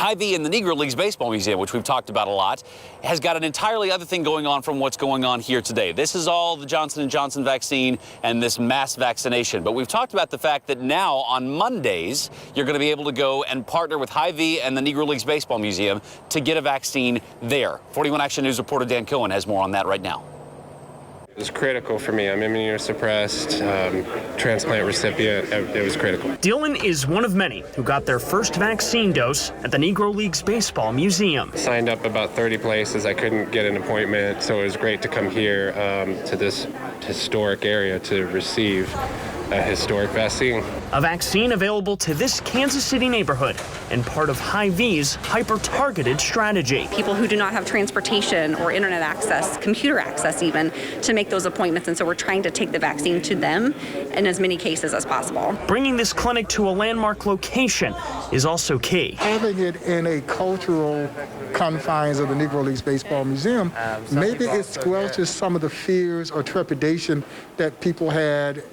Hy-Vee and the Negro Leagues Baseball Museum, which we've talked about a lot, has got an entirely other thing going on from what's going on here today. This is all the Johnson & Johnson vaccine and this mass vaccination. But we've talked about the fact that now on Mondays, you're going to be able to go and partner with Hy-Vee and the Negro Leagues Baseball Museum to get a vaccine there. 41 Action News reporter Dan Cohen has more on that right now. It was critical for me. I'm immunosuppressed, transplant recipient. It was critical. Dylan is one of many who got their first vaccine dose at the Negro Leagues Baseball Museum. Signed up about 30 places. I couldn't get an appointment, so it was great to come here to this historic area to receive a historic vaccine. A vaccine available to this Kansas City neighborhood and part of Hy-Vee's hyper-targeted strategy. People who do not have transportation or internet access, computer access even, to make those appointments, and so we're trying to take the vaccine to them in as many cases as possible. Bringing this clinic to a landmark location is also key. Having it in a cultural confines of the Negro Leagues Baseball Museum, maybe it squelches some of the fears or trepidation that people had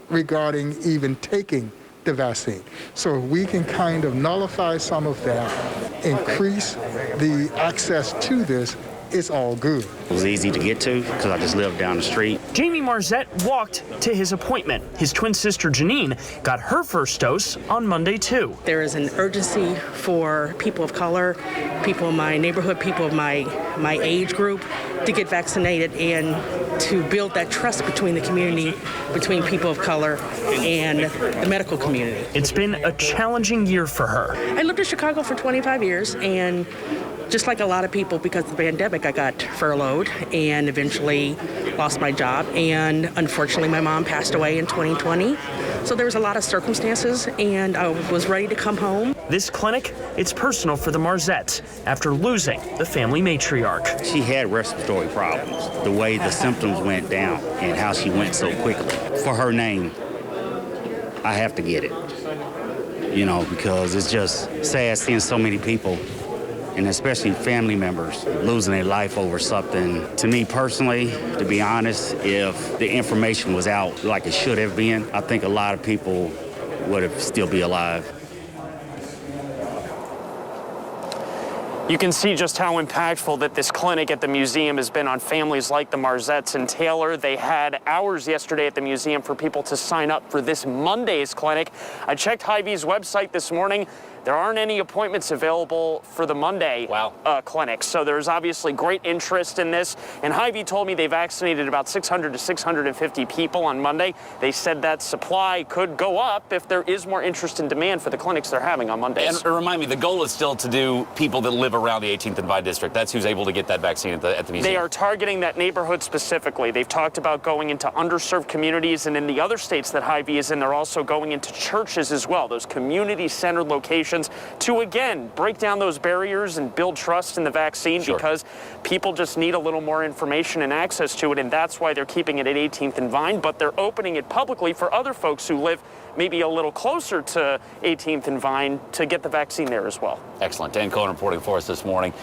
regarding even taking the vaccine. So we can kind of nullify some of that, increase the access to this. It's all good. It was easy to get to because I just lived down the street. Jamie Marzette walked to his appointment. His twin sister Janine got her first dose on Monday too. There is an urgency for people of color, people in my neighborhood, people of my age group to get vaccinated and to build that trust between the community, between people of color and the medical community. It's been a challenging year for her. I lived in Chicago for 25 years, and just like a lot of people, because of the pandemic, I got furloughed and eventually lost my job. And unfortunately, my mom passed away in 2020. So there was a lot of circumstances, and I was ready to come home. This clinic, it's personal for the Marzettes after losing the family matriarch. She had respiratory problems. The way the symptoms went down and how she went so quickly. For her name, I have to get it. You know, because it's just sad seeing so many people, and especially family members, losing their life over something. To me personally, to be honest, if the information was out like it should have been, I think a lot of people would have still be alive. You can see just how impactful that this clinic at the museum has been on families like the Marzettes and Taylor. They had hours yesterday at the museum for people to sign up for this Monday's clinic. I checked Hy-Vee's website this morning. There aren't any appointments available for the Monday clinic, so there's obviously great interest in this. And Hy-Vee told me they vaccinated about 600 to 650 people on Monday. They said that supply could go up if there is more interest and demand for the clinics they're having on Mondays. And remind me, the goal is still to do people that live around the 18th and Vine district. That's who's able to get that vaccine at the museum. They are targeting that neighborhood specifically. They've talked about going into underserved communities, and in the other states that Hy-Vee is in, they're also going into churches as well, those community-centered locations, to again break down those barriers and build trust in the vaccine. Sure. Because people just need a little more information and access to it, and that's why they're keeping it at 18th and Vine, but they're opening it publicly for other folks who live maybe a little closer to 18th and Vine to get the vaccine there as well. Excellent. Dan Cohen reporting for us this morning.